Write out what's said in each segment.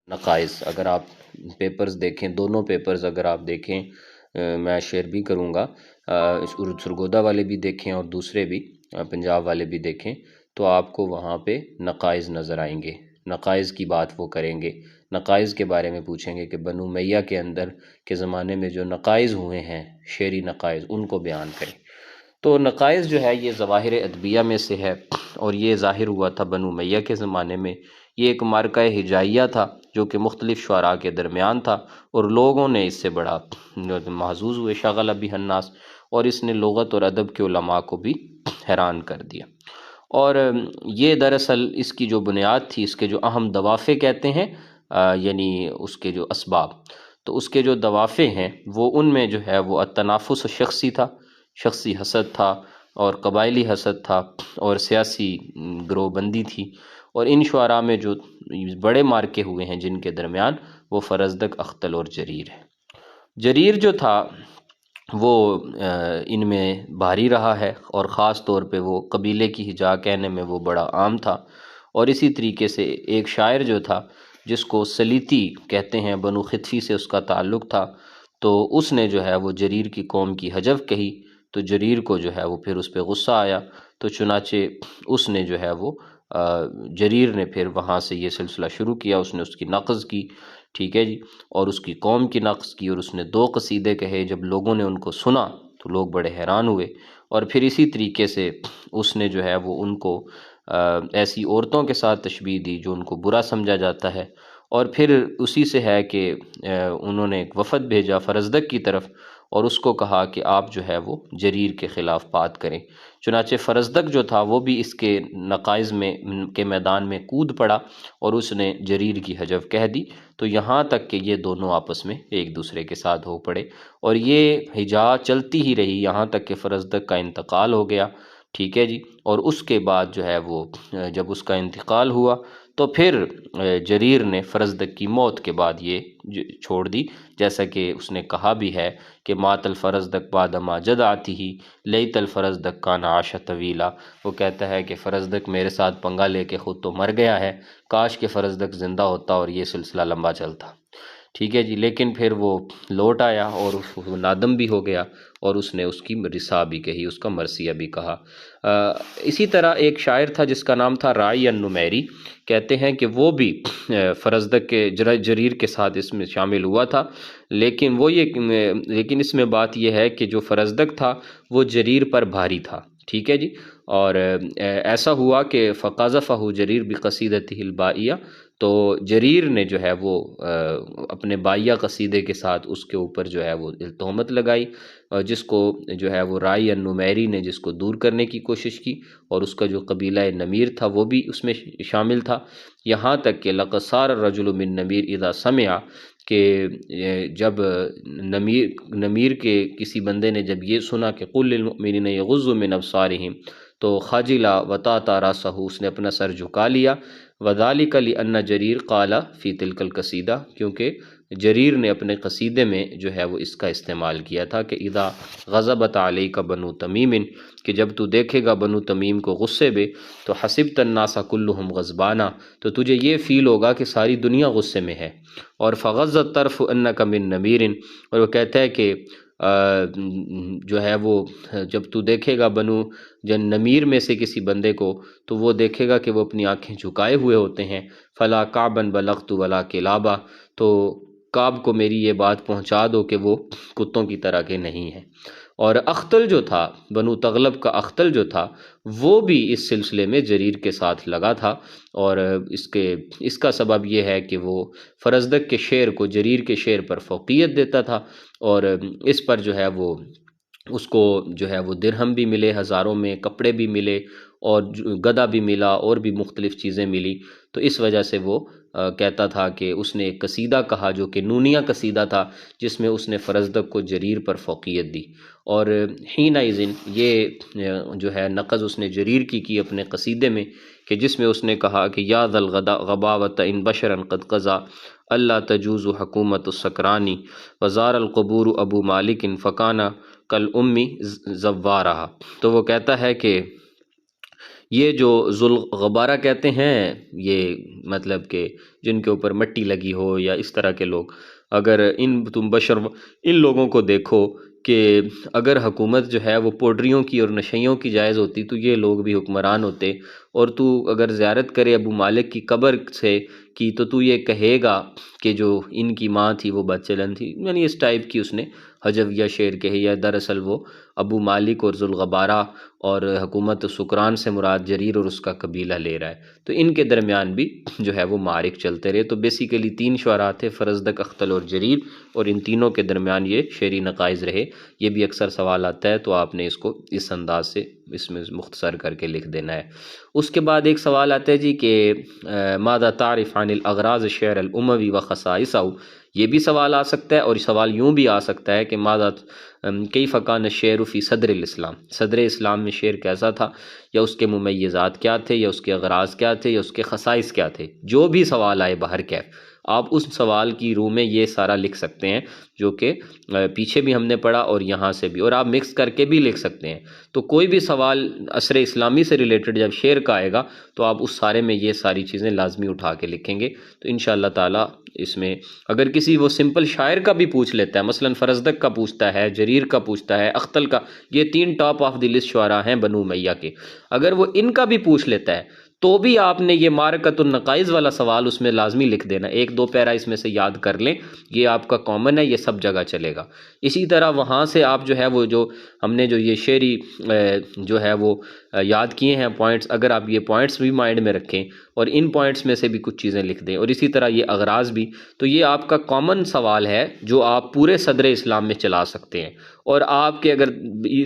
نقائص، اگر آپ پیپرز دیکھیں، دونوں پیپرز اگر آپ دیکھیں، میں شیئر بھی کروں گا، اس سرگودا والے بھی دیکھیں اور دوسرے بھی پنجاب والے بھی دیکھیں، تو آپ کو وہاں پہ نقائص نظر آئیں گے، نقائص کی بات وہ کریں گے، نقائص کے بارے میں پوچھیں گے کہ بنو امیہ کے اندر کے زمانے میں جو نقائص ہوئے ہیں، شعری نقائص، ان کو بیان کریں۔ تو نقائص جو ہے یہ ظواہر ادبیہ میں سے ہے، اور یہ ظاہر ہوا تھا بنو امیہ کے زمانے میں۔ یہ ایک معرکہ ہجائیہ تھا جو کہ مختلف شعراء کے درمیان تھا، اور لوگوں نے اس سے بڑا محظوظ ہوئے، شغل بہ الناس، اور اس نے لغت اور ادب کے علماء کو بھی حیران کر دیا۔ اور یہ دراصل اس کی جو بنیاد تھی، اس کے جو اہم دوافع کہتے ہیں، یعنی اس کے جو اسباب، تو اس کے جو دوافع ہیں وہ ان میں جو ہے وہ التنافس شخصی تھا، شخصی حسد تھا، اور قبائلی حسد تھا، اور سیاسی گروہ بندی تھی۔ اور ان شعراء میں جو بڑے مارکے ہوئے ہیں جن کے درمیان، وہ فرزدق، اختل اور جریر ہے۔ جریر جو تھا وہ ان میں بھاری رہا ہے، اور خاص طور پہ وہ قبیلے کی ہجا کہنے میں وہ بڑا عام تھا۔ اور اسی طریقے سے ایک شاعر جو تھا جس کو سلیطی کہتے ہیں، بنو خطفی سے اس کا تعلق تھا، تو اس نے جو ہے وہ جریر کی قوم کی حجو کہی، تو جریر کو جو ہے وہ پھر اس پہ غصہ آیا، تو چنانچہ اس نے جو ہے وہ جریر نے پھر وہاں سے یہ سلسلہ شروع کیا، اس نے اس کی نقض کی، ٹھیک ہے جی، اور اس کی قوم کی نقض کی، اور اس نے 2 قصیدے کہے۔ جب لوگوں نے ان کو سنا تو لوگ بڑے حیران ہوئے، اور پھر اسی طریقے سے اس نے جو ہے وہ ان کو ایسی عورتوں کے ساتھ تشبیہ دی جو ان کو برا سمجھا جاتا ہے۔ اور پھر اسی سے ہے کہ انہوں نے ایک وفد بھیجا فرزدق کی طرف، اور اس کو کہا کہ آپ جو ہے وہ جریر کے خلاف بات کریں۔ چنانچہ فرزدق جو تھا وہ بھی اس کے نقائص میں کے میدان میں کود پڑا، اور اس نے جریر کی حجو کہہ دی، تو یہاں تک کہ یہ دونوں آپس میں ایک دوسرے کے ساتھ ہو پڑے، اور یہ حجا چلتی ہی رہی یہاں تک کہ فرزدق کا انتقال ہو گیا، ٹھیک ہے جی۔ اور اس کے بعد جو ہے وہ جب اس کا انتقال ہوا تو پھر جریر نے فرزدق کی موت کے بعد یہ چھوڑ دی، جیسا کہ اس نے کہا بھی ہے کہ مات الفرزدق بعد ما جد آتی ہی لیت الفرزدق کان عاش طویلا۔ وہ کہتا ہے کہ فرزدق میرے ساتھ پنگا لے کے خود تو مر گیا ہے، کاش کہ فرزدق زندہ ہوتا اور یہ سلسلہ لمبا چلتا، ٹھیک ہے جی۔ لیکن پھر وہ لوٹ آیا، اور وہ نادم بھی ہو گیا، اور اس نے اس کی رثا بھی کہی، اس کا مرثیہ بھی کہا۔ اسی طرح ایک شاعر تھا جس کا نام تھا راعی النمیری، کہتے ہیں کہ وہ بھی فرزدق کے جریر کے ساتھ اس میں شامل ہوا تھا، لیکن اس میں بات یہ ہے کہ جو فرزدق تھا وہ جریر پر بھاری تھا، ٹھیک ہے جی۔ اور ایسا ہوا کہ فقذفہ جریر بقصیدتہ البائیہ، تو جریر نے جو ہے وہ اپنے بائیہ قصیدے کے ساتھ اس کے اوپر جو ہے وہ تہمت لگائی، جس کو جو ہے وہ راعی النمیری نے جس کو دور کرنے کی کوشش کی، اور اس کا جو قبیلہ نمیر تھا وہ بھی اس میں شامل تھا، یہاں تک کہ لقد صار الرجل من نمیر اذا سمع، کہ جب نمیر کے کسی بندے نے جب یہ سنا کہ قل للمؤمنین یغضوا من ابصارہم، تو خجلا وطاطا راسہ، اس نے اپنا سر جھکا لیا، وذالک لأن جریر قال فی تلک القصیدہ، کیونکہ جریر نے اپنے قصیدے میں جو ہے وہ اس کا استعمال کیا تھا کہ اذا غضبت علیک بنو تمیم، کہ جب تو دیکھے گا بنو تمیم کو غصے میں، تو حسبت الناس کلہم غضبانہ، تو تجھے یہ فیل ہوگا کہ ساری دنیا غصے میں ہے۔ اور فغض الطرف انک من نمیر، اور وہ کہتا ہے کہ جو ہے وہ جب تو دیکھے گا بنو نمیر میں سے کسی بندے کو، تو وہ دیکھے گا کہ وہ اپنی آنکھیں جھکائے ہوئے ہوتے ہیں، فلا کعبا بلغت ولا کلابا، تو کعب کو میری یہ بات پہنچا دو کہ وہ کتوں کی طرح کے نہیں ہیں۔ اور اختل جو تھا، بنو تغلب کا اختل جو تھا، وہ بھی اس سلسلے میں جریر کے ساتھ لگا تھا، اور اس کا سبب یہ ہے کہ وہ فرزدق کے شعر کو جریر کے شعر پر فوقیت دیتا تھا، اور اس پر جو ہے وہ اس کو جو ہے وہ درہم بھی ملے ہزاروں میں، کپڑے بھی ملے، اور گدھا بھی ملا، اور بھی مختلف چیزیں ملی، تو اس وجہ سے وہ کہتا تھا کہ اس نے ایک قصیدہ کہا جو کہ نونیہ قصیدہ تھا، جس میں اس نے فرزدق کو جریر پر فوقیت دی، اور حینئذ یہ جو ہے نقض اس نے جریر کی اپنے قصیدے میں، کہ جس میں اس نے کہا کہ یا ذا الغباوۃ ان بشرا قد قضا اللہ تجوز حکومت السکرانی وزار القبور ابو مالک فکانہ کل امی زوارہ، تو وہ کہتا ہے کہ یہ جو ذوالغبارہ کہتے ہیں، یہ مطلب کہ جن کے اوپر مٹی لگی ہو یا اس طرح کے لوگ، اگر تم بشر ان لوگوں کو دیکھو کہ اگر حکومت جو ہے وہ پوڈریوں کی اور نشیوں کی جائز ہوتی تو یہ لوگ بھی حکمران ہوتے، اور تو اگر زیارت کرے ابو مالک کی قبر سے کی تو یہ کہے گا کہ جو ان کی ماں تھی وہ بدچلن تھی، یعنی اس ٹائپ کی اس نے حجویہ شعر کہی ہے۔ دراصل وہ ابو مالک اور ذوالغبارہ اور حکومت سکران سے مراد جریر اور اس کا قبیلہ لے رہا ہے، تو ان کے درمیان بھی جو ہے وہ معارک چلتے رہے۔ تو بیسیکلی 3 شعراء تھے، فرزدق، اختل اور جریر، اور ان تینوں کے درمیان یہ شعری نقائض رہے۔ یہ بھی اکثر سوال آتا ہے تو آپ نے اس کو اس انداز سے اس میں مختصر کر کے لکھ دینا ہے۔ اس کے بعد ایک سوال آتا ہے جی کہ ماذا تعرف عن الاغراض الشعر الاموی و خصائصہ، یہ بھی سوال آ سکتا ہے، اور سوال یوں بھی آ سکتا ہے کہ ماذا کیف کان الشعر فی صدر الاسلام، صدر اسلام میں شعر کیسا تھا، یا اس کے ممیزات کیا تھے، یا اس کے اغراض کیا تھے، یا اس کے خصائص کیا تھے۔ جو بھی سوال آئے بہر کیف آپ اس سوال کی روح میں یہ سارا لکھ سکتے ہیں، جو کہ پیچھے بھی ہم نے پڑھا اور یہاں سے بھی، اور آپ مکس کر کے بھی لکھ سکتے ہیں۔ تو کوئی بھی سوال عصر اسلامی سے ریلیٹڈ جب شعر کا آئے گا تو آپ اس سارے میں یہ ساری چیزیں لازمی اٹھا کے لکھیں گے۔ تو انشاءاللہ تعالی اس میں اگر کسی وہ سمپل شاعر کا بھی پوچھ لیتا ہے، مثلا فرزدق کا پوچھتا ہے، جریر کا پوچھتا ہے، اختل کا، یہ 3 ٹاپ آف دی لسٹ شعراء ہیں بنو امیہ کے، اگر وہ ان کا بھی پوچھ لیتا ہے تو بھی آپ نے یہ معرکۃ النقائض والا سوال اس میں لازمی لکھ دینا، 1-2 پیرا اس میں سے یاد کر لیں، یہ آپ کا کامن ہے، یہ سب جگہ چلے گا۔ اسی طرح وہاں سے آپ جو ہے وہ جو ہم نے جو یہ شعری جو ہے وہ یاد کیے ہیں پوائنٹس، اگر آپ یہ پوائنٹس بھی مائنڈ میں رکھیں اور ان پوائنٹس میں سے بھی کچھ چیزیں لکھ دیں، اور اسی طرح یہ اغراض بھی، تو یہ آپ کا کامن سوال ہے جو آپ پورے صدر اسلام میں چلا سکتے ہیں۔ اور آپ کے اگر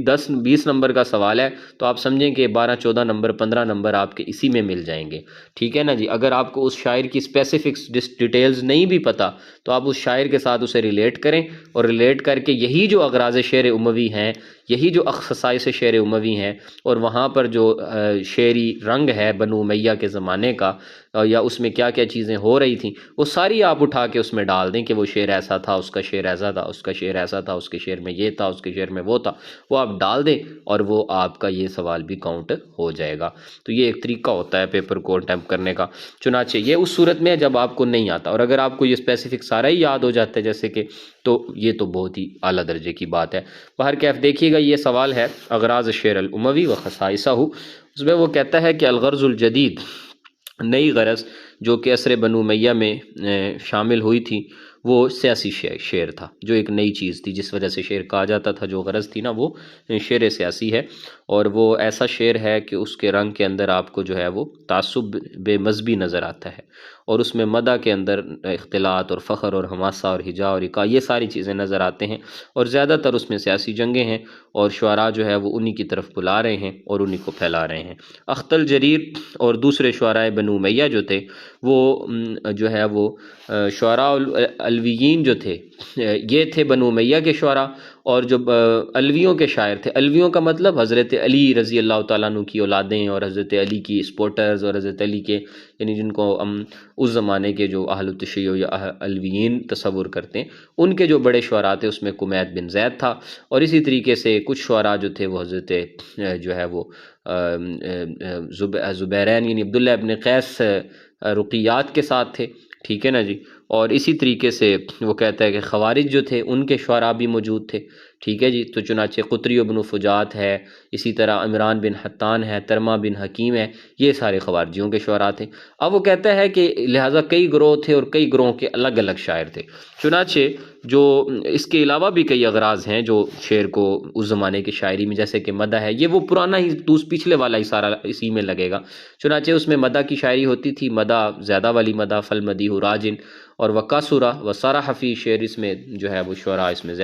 10-20 نمبر کا سوال ہے تو آپ سمجھیں کہ 12-14 نمبر 15 نمبر آپ کے اسی میں مل جائیں گے، ٹھیک ہے نا جی۔ اگر آپ کو اس شاعر کی اسپیسیفکس ڈیٹیلز نہیں بھی پتہ تو آپ اس شاعر کے ساتھ اسے ریلیٹ کریں، اور ریلیٹ کر کے یہی جو اغراض شعر اموی ہیں، یہی جو خصائص شعر اموی ہیں، اور وہاں پر جو شعری رنگ ہے بنو امیہ کے زمانے کا، یا اس میں کیا کیا چیزیں ہو رہی تھیں، وہ ساری آپ اٹھا کے اس میں ڈال دیں کہ وہ شعر ایسا تھا، اس کا شعر ایسا تھا، اس کا شعر ایسا تھا، اس کے شعر میں یہ تھا، اس کے شعر میں وہ تھا، وہ آپ ڈال دیں، اور وہ آپ کا یہ سوال بھی کاؤنٹ ہو جائے گا۔ تو یہ ایک طریقہ ہوتا ہے پیپر کو اٹیمپٹ کرنے کا۔ چنانچہ یہ اس صورت میں جب آپ کو نہیں آتا، اور اگر آپ کو یہ اسپیسیفک سارا ہی یاد ہو جاتا ہے جیسے کہ، تو یہ تو بہت ہی اعلیٰ درجے کی بات ہے۔ باہر کیف دیکھیے گا، یہ سوال ہے اغراض الشعر الاموی و خصائصہ، اس میں وہ کہتا ہے کہ الغرض الجدید، نئی غرض جو کہ عصر بنو امیہ میں شامل ہوئی تھی، وہ سیاسی شعر تھا، جو ایک نئی چیز تھی جس وجہ سے شعر کہا جاتا تھا۔ جو غرض تھی نا وہ شعر سیاسی ہے، اور وہ ایسا شعر ہے کہ اس کے رنگ کے اندر آپ کو جو ہے وہ تعصب بے مذہبی نظر آتا ہے، اور اس میں مدح کے اندر اختلاط اور فخر اور حماسہ اور ہجا اور اکا، یہ ساری چیزیں نظر آتے ہیں، اور زیادہ تر اس میں سیاسی جنگیں ہیں، اور شعراء جو ہے وہ انہی کی طرف بلا رہے ہیں اور انہی کو پھیلا رہے ہیں۔ اختل، جریر اور دوسرے شعراء بنو امیہ جو تھے، وہ جو ہے وہ شعراء الویین جو تھے، یہ تھے بنو امیہ کے شعراء، اور جو الویوں کے شاعر تھے، الویوں کا مطلب حضرت علی رضی اللہ تعالیٰ عنہ کی اولادیں، اور حضرت علی کی سپورٹرز، اور حضرت علی کے یعنی جن کو ہم اس زمانے کے جو اہل التشیع یا الویین تصور کرتے ہیں، ان کے جو بڑے شعراء تھے اس میں کمید بن زید تھا، اور اسی طریقے سے کچھ شعراء جو تھے وہ حضرت جو ہے وہ زبیرین یعنی عبداللہ ابن قیس رقیات کے ساتھ تھے، ٹھیک ہے نا جی۔ اور اسی طریقے سے وہ کہتا ہے کہ خوارج جو تھے ان کے شعراء بھی موجود تھے، ٹھیک ہے جی۔ تو چنانچہ قطری بن فجات ہے، اسی طرح عمران بن حطان ہے، ترما بن حکیم ہے، یہ سارے خوارجیوں کے شعراء تھے۔ اب وہ کہتا ہے کہ لہٰذا کئی گروہ تھے اور کئی گروہوں کے الگ الگ شاعر تھے، چنانچہ جو اس کے علاوہ بھی کئی اغراض ہیں جو شعر کو اس زمانے کی شاعری میں، جیسے کہ مدح ہے، یہ وہ پرانا ہی پچھلے والا ہی سارا اسی میں لگے گا۔ چنانچہ اس میں مدح کی شاعری ہوتی تھی، مدح زیادہ والی مدح، فالمدیح راجن، اور وقاصرہ وصرح فی شعر، اس میں جو ہے وہ شعراء اس میں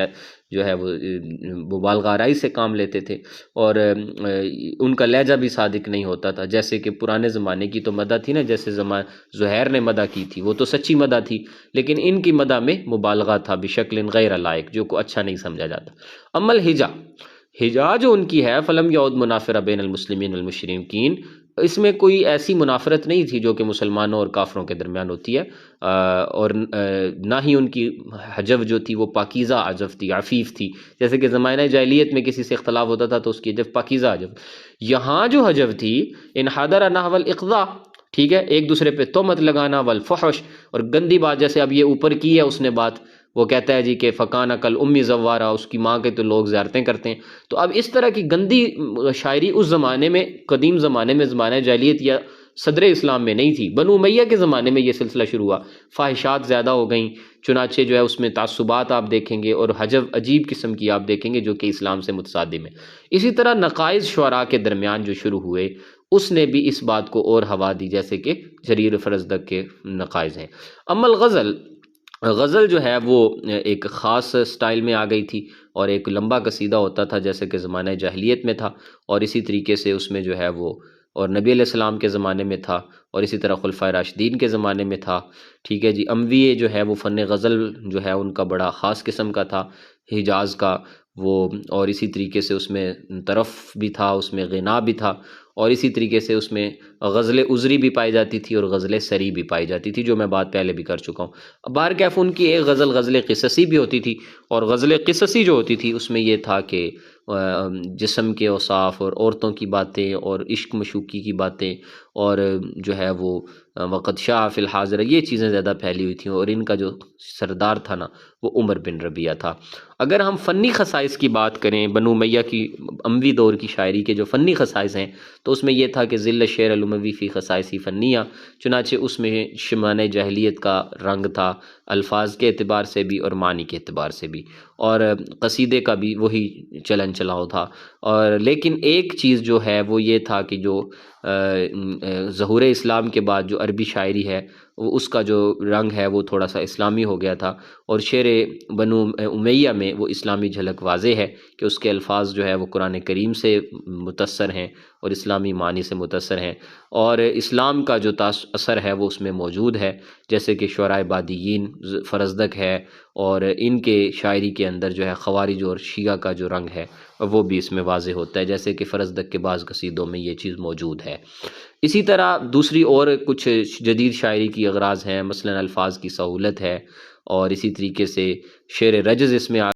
جو ہے وہ مبالغہ آرائی سے کام لیتے تھے، اور ان کا لہجہ بھی صادق نہیں ہوتا تھا۔ جیسے کہ پرانے زمانے کی تو مدح تھی نا، جیسے زہیر نے مدح کی تھی، وہ تو سچی مدح تھی، لیکن ان کی مدح میں مبالغہ تھا بشکل غیر لائق، جو کو اچھا نہیں سمجھا جاتا۔ اما الحجا، ہجا جو ان کی ہے، فلم یعود منافرہ بین المسلمین والمشرکین، اس میں کوئی ایسی منافرت نہیں تھی جو کہ مسلمانوں اور کافروں کے درمیان ہوتی ہے، اور نہ ہی ان کی حجو جو تھی وہ پاکیزہ حجو تھی، عفیف تھی، جیسے کہ زمانہ جاہلیت میں کسی سے اختلاف ہوتا تھا تو اس کی حجو پاکیزہ حجو. یہاں جو حجو تھی ان حضر نحو الاقضاء، ٹھیک ہے، ایک دوسرے پہ تہمت لگانا، والفحش، اور گندی بات، جیسے اب یہ اوپر کی ہے اس نے بات، وہ کہتا ہے جی کہ فکان کل امی زوارہ، اس کی ماں کے تو لوگ زیارتیں کرتے ہیں. تو اب اس طرح کی گندی شاعری اس زمانے میں، قدیم زمانے میں، زمانہ جاہلیت یا صدر اسلام میں نہیں تھی. بنو امیہ کے زمانے میں یہ سلسلہ شروع ہوا، فاحشات زیادہ ہو گئیں، چنانچہ جو ہے اس میں تعصبات آپ دیکھیں گے اور حجو عجیب قسم کی آپ دیکھیں گے جو کہ اسلام سے متصادم ہے. اسی طرح نقائص شعراء کے درمیان جو شروع ہوئے اس نے بھی اس بات کو اور ہوا دی، جیسے کہ جریر فرزدق کے نقائص ہیں. اما الغزل، غزل جو ہے وہ ایک خاص سٹائل میں آ گئی تھی، اور ایک لمبا قصیدہ ہوتا تھا جیسے کہ زمانہ جاہلیت میں تھا، اور اسی طریقے سے اس میں جو ہے وہ، اور نبی علیہ السلام کے زمانے میں تھا، اور اسی طرح خلفائے راشدین کے زمانے میں تھا. ٹھیک ہے جی. امویے جو ہے وہ فن غزل جو ہے ان کا بڑا خاص قسم کا تھا، حجاز کا وہ، اور اسی طریقے سے اس میں طرف بھی تھا، اس میں غنا بھی تھا، اور اسی طریقے سے اس میں غزل عذری بھی پائی جاتی تھی اور غزل سری بھی پائی جاتی تھی، جو میں بات پہلے بھی کر چکا ہوں. بہرکیف ان کی ایک غزل غزل قصصی بھی ہوتی تھی، اور غزل قصصی جو ہوتی تھی اس میں یہ تھا کہ جسم کے اوصاف اور عورتوں کی باتیں اور عشق مشوقی کی باتیں، اور جو ہے وہ وقت شاہ فی الحاضر، یہ چیزیں زیادہ پھیلی ہوئی تھیں. اور ان کا جو سردار تھا نا وہ عمر بن ربیعہ تھا. اگر ہم فنی خصائص کی بات کریں بنو امیہ کی اموی دور کی شاعری کے جو فنی خصائص ہیں، تو اس میں یہ تھا کہ ذل شعر الاموی فی خصائصی فنیہ، چنانچہ اس میں شمانِ جاہلیت کا رنگ تھا، الفاظ کے اعتبار سے بھی اور معنی کے اعتبار سے بھی، اور قصیدے کا بھی وہی چلن چلاؤ تھا. اور لیکن ایک چیز جو ہے وہ یہ تھا کہ جو ظہور اسلام کے بعد جو عربی شاعری ہے وہ اس کا جو رنگ ہے وہ تھوڑا سا اسلامی ہو گیا تھا، اور شعر بنو امیہ میں وہ اسلامی جھلک واضح ہے کہ اس کے الفاظ جو ہے وہ قرآن کریم سے متاثر ہیں اور اسلامی معنی سے متاثر ہیں، اور اسلام کا جو اثر ہے وہ اس میں موجود ہے، جیسے کہ شعراء بادیین فرزدق ہے، اور ان کے شاعری کے اندر جو ہے خوارج اور شیعہ کا جو رنگ ہے وہ بھی اس میں واضح ہوتا ہے، جیسے کہ فرزدق کے بعض قصیدوں میں یہ چیز موجود ہے. اسی طرح دوسری اور کچھ جدید شاعری کی اغراض ہیں، مثلا الفاظ کی سہولت ہے، اور اسی طریقے سے شعر رجز اس میں